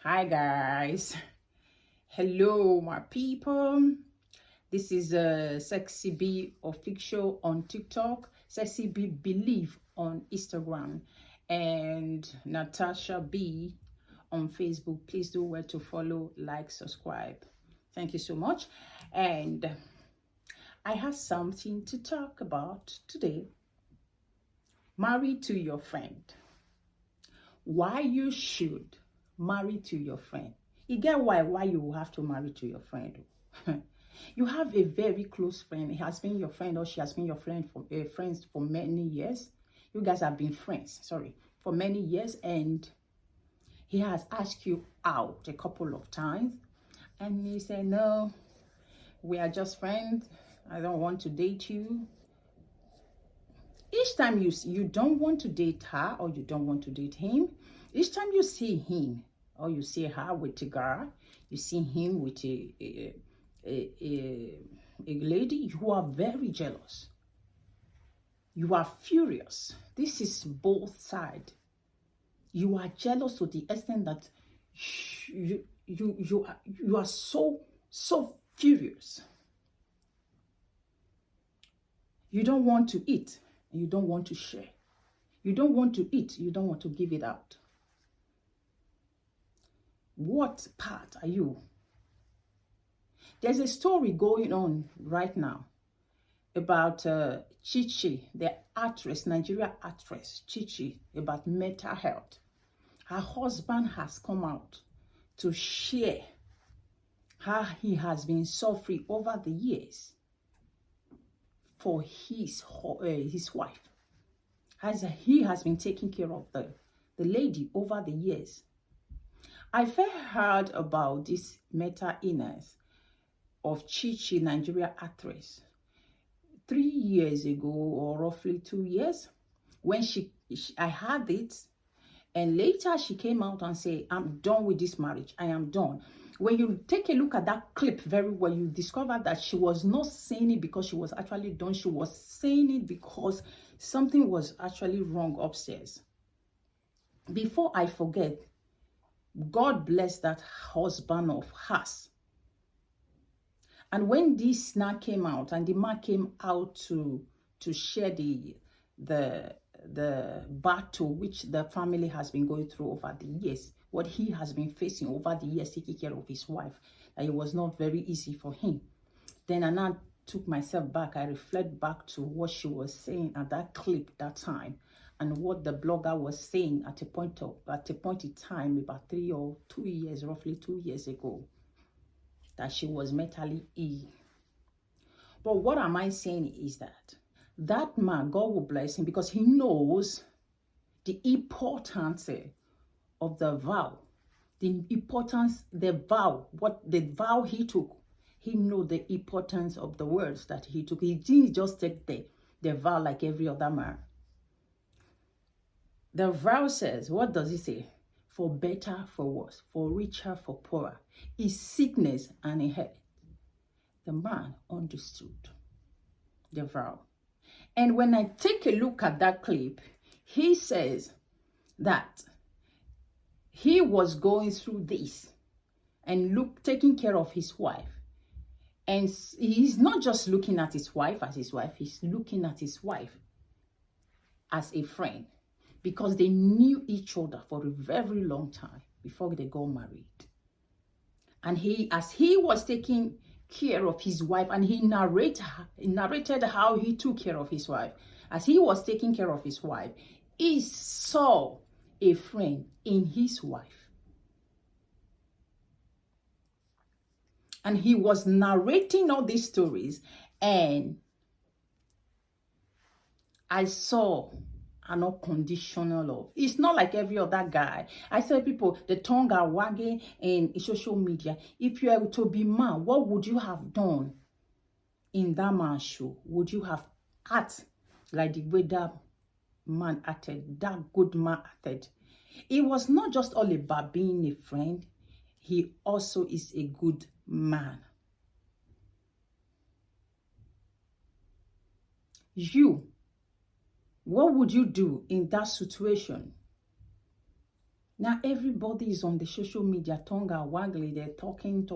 Hi guys. Hello my people. This is Sexy B Official on TikTok, Sexy B Believe on Instagram, and Natasha B on Facebook. Please do well to follow, like, subscribe. Thank you so much. And I have something to talk about today. Marry to your friend. Why you should marry to your friend. You get why you have to marry to your friend. You have a very close friend. He has been your friend or she has been your friend for friends for many years. You guys have been friends, sorry, for many years, and he has asked you out a couple of times, and you say no, we are just friends. I don't want to date you. Each time you don't want to date her or you don't want to date him, each time you see him or you see her with a girl, you see him with a lady, you are very jealous. You are furious. This is both sides. You are jealous to the extent that you are so furious. You don't want to eat. You don't want to share. You don't want to eat. You don't want to give it out. What part are you? There's a story going on right now about Chichi, the actress, Nigeria actress, Chichi, about mental health. Her husband has come out to share how he has been suffering over the years for his wife. As he has been taking care of the lady over the years. I first heard about this mental illness of Chichi, Nigeria actress, 3 years ago or roughly 2 years, when I had it, and later she came out and said, I'm done with this marriage. I am done. When you take a look at that clip very well, you discover that she was not saying it because she was actually done. She was saying it because something was actually wrong upstairs. Before I forget, God bless that husband of hers. And when this now came out, and the man came out to share the battle which the family has been going through over the years, what he has been facing over the years, taking care of his wife, that it was not very easy for him. Then I now took myself back. I reflect back to what she was saying at that clip that time, and what the blogger was saying at a point in time about 3 or 2 years, roughly 2 years ago, that she was mentally ill. But what am I saying is that man, God will bless him, because he knows the importance of the vow, what the vow he took. He knows the importance of the words that he took. He didn't just take the vow like every other man. The vow says, what does it say? For better, for worse, for richer, for poorer, in sickness and in health. The man understood the vow. And when I take a look at that clip, he says that he was going through this and taking care of his wife. And he's not just looking at his wife as his wife, he's looking at his wife as a friend, because they knew each other for a very long time before they got married. And as he was taking care of his wife, and he narrated how he took care of his wife, as he was taking care of his wife, he saw a friend in his wife. And he was narrating all these stories, and I saw an unconditional love. It's not like every other guy. I said, people, the tongue are wagging in social media. If you were to be man, what would you have done in that man's show? Would you have acted like the way that man acted, that good man acted? It was not just all about being a friend. He also is a good man. What would you do in that situation? Now everybody is on the social media, tongue and waggly, they're talking.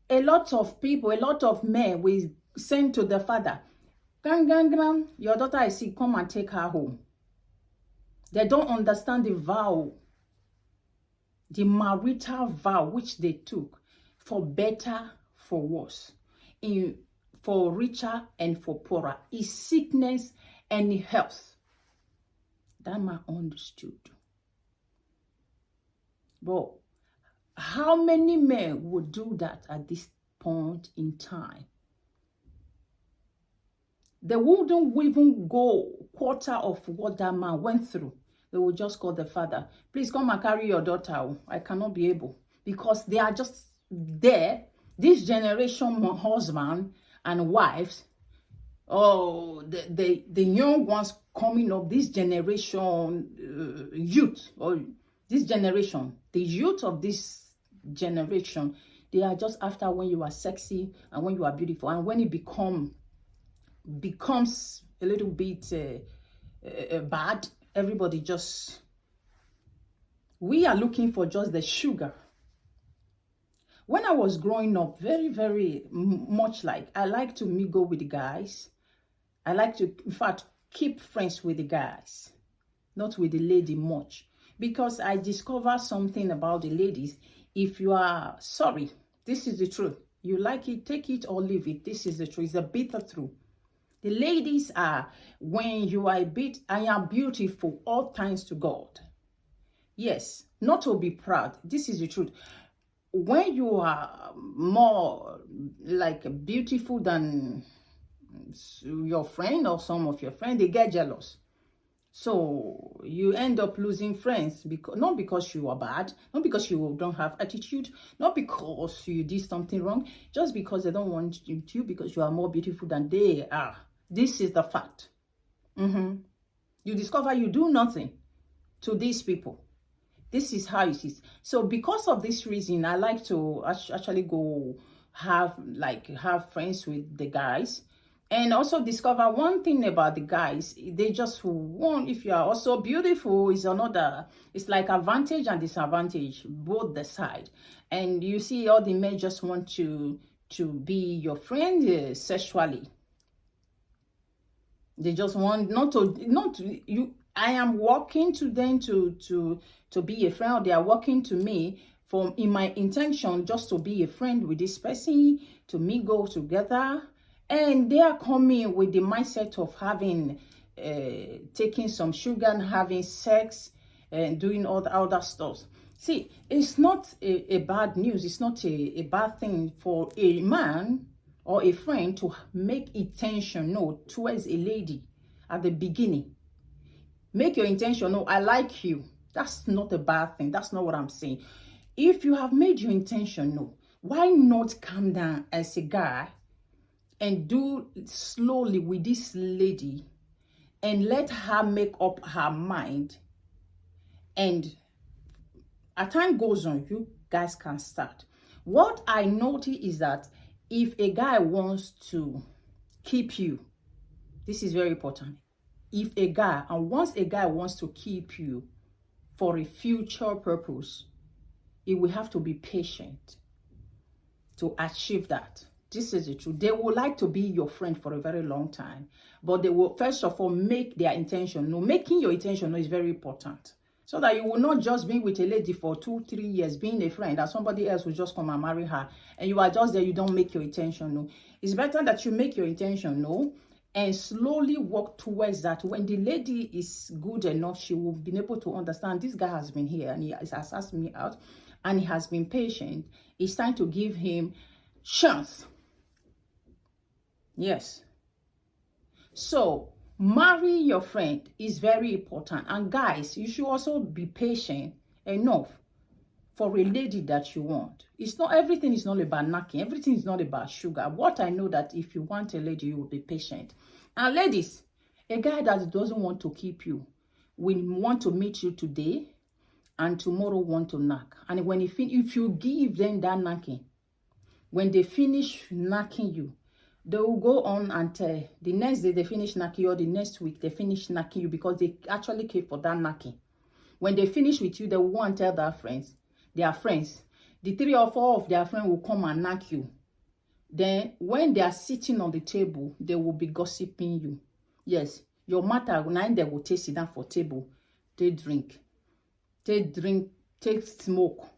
A lot of people, a lot of men will send to the father, gang, your daughter is sick, come and take her home. They don't understand the vow, the marital vow which they took for better, for worse, for richer and for poorer, is sickness and health. That man understood. But how many men would do that at this point in time? They wouldn't even go quarter of what that man went through. They would just call the father, please come and carry your daughter. I cannot be able. Because they are just there. This generation husband and wives, oh, the young ones coming up, this generation youth, or this generation, the youth of this generation, they are just after when you are sexy and when you are beautiful. And when it becomes a little bit bad, everybody just, we are looking for just the sugar. When I was growing up, very much like, I like to mingle with the guys. I like to, in fact, keep friends with the guys, not with the lady much, because I discovered something about the ladies. If you are sorry, this is the truth. You like it, take it or leave it. This is the truth. It's a bitter truth. The ladies are, when you are a bit, I am beautiful, all thanks to God. Yes, not to be proud. This is the truth. When you are more like beautiful than your friend or some of your friends, they get jealous. So you end up losing friends, because not because you are bad, not because you don't have attitude, not because you did something wrong, just because they don't want you because you are more beautiful than they are. This is the fact. You discover you do nothing to these people. This is how it is. So because of this reason, I like to actually go have friends with the guys, and also discover one thing about the guys. They just want, if you are also beautiful, is another, it's like advantage and disadvantage, both the side. And you see all the men just want to be your friend sexually. They just want not to you. I am walking to them to be a friend, or they are walking to me for in my intention just to be a friend with this person, to mingle together, and they are coming with the mindset of having taking some sugar and having sex and doing all the other stuff. See, it's not a bad news. It's not a bad thing for a man or a friend to make intention known towards a lady at the beginning. Make your intention known. I like you. That's not a bad thing. That's not what I'm saying. If you have made your intention known, why not calm down as a guy and do slowly with this lady and let her make up her mind? And as time goes on, you guys can start. What I notice is that if a guy wants to keep you, this is very important. If a guy, and once a guy wants to keep you for a future purpose, he will have to be patient to achieve that. This is the truth. They would like to be your friend for a very long time, but they will first of all make their intention known. Making your intention known is very important, so that you will not just be with a lady for 2-3 years being a friend, and somebody else will just come and marry her, and you are just there, you don't make your intention known. It's better that you make your intention known and slowly work towards that. When the lady is good enough, she will be able to understand, this guy has been here and he has asked me out and he has been patient. It's time to give him chance. Yes. So marry your friend is very important. And guys, you should also be patient enough for a lady that you want. It's not, everything is not about knocking. Everything is not about sugar. What I know, that if you want a lady, you will be patient. And ladies, a guy that doesn't want to keep you will want to meet you today and tomorrow want to knock. And when if you give them that knocking, when they finish knocking you, they will go on and the next day they finish knocking you, or the next week they finish knocking you, because they actually came for that knocking. When they finish with you, they will want to tell their friends. The 3 or 4 of their friends will come and knock you. Then, when they are sitting on the table, they will be gossiping you. Yes, your matter, now they will take sit down for table. Take drink, take smoke.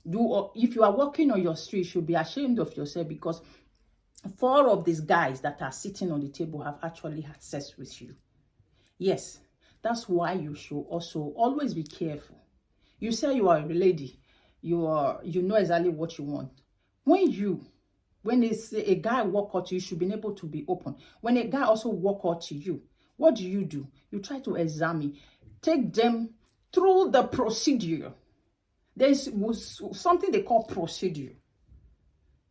If you are walking on your street, you should be ashamed of yourself, because 4 of these guys that are sitting on the table have actually had sex with you. Yes, that's why you should also always be careful. You say you are a lady, you know exactly what you want. When a guy walk out to you, you should be able to be open. When a guy also walk out to you, what do? You try to examine, take them through the procedure. There's something they call procedure.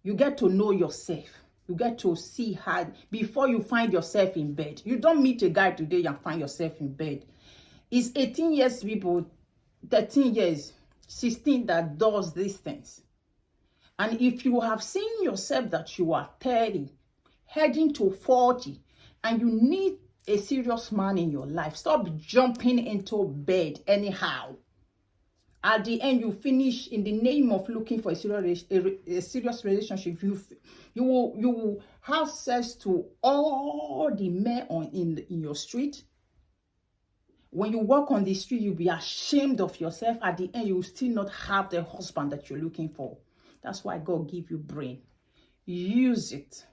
You get to know yourself. You get to see how, before you find yourself in bed. You don't meet a guy today and find yourself in bed. It's 18 years people, 13 years, 16 that does these things. And if you have seen yourself that you are 30, heading to 40, and you need a serious man in your life, stop jumping into bed anyhow. At the end, you finish in the name of looking for a serious relationship. You will have sex to all the men in your street. When you walk on the street, you'll be ashamed of yourself. At the end, you will still not have the husband that you're looking for. That's why God give you brain. Use it.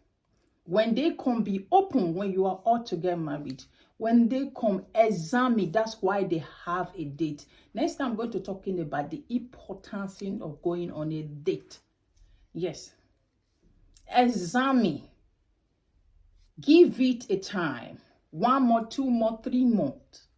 When they come, be open when you are all to get married. When they come, examine. That's why they have a date. Next time, I'm going to talking about the importance of going on a date. Yes. Examine. Give it a time. 1 month, 2 months, 3 months.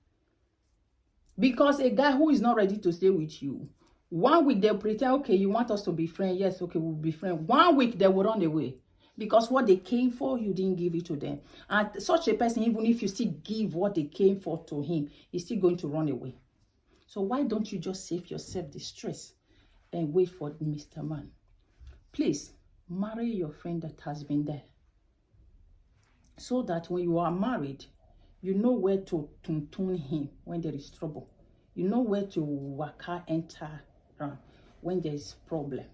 Because a guy who is not ready to stay with you, 1 week they'll pretend, okay, you want us to be friends. Yes, okay, we'll be friends. 1 week they will run away. Because what they came for, you didn't give it to them. And such a person, even if you still give what they came for to him, he's still going to run away. So why don't you just save yourself the stress and wait for Mr. Man? Please, marry your friend that has been there. So that when you are married, you know where to tune him when there is trouble. You know where to waka enter when there is problem.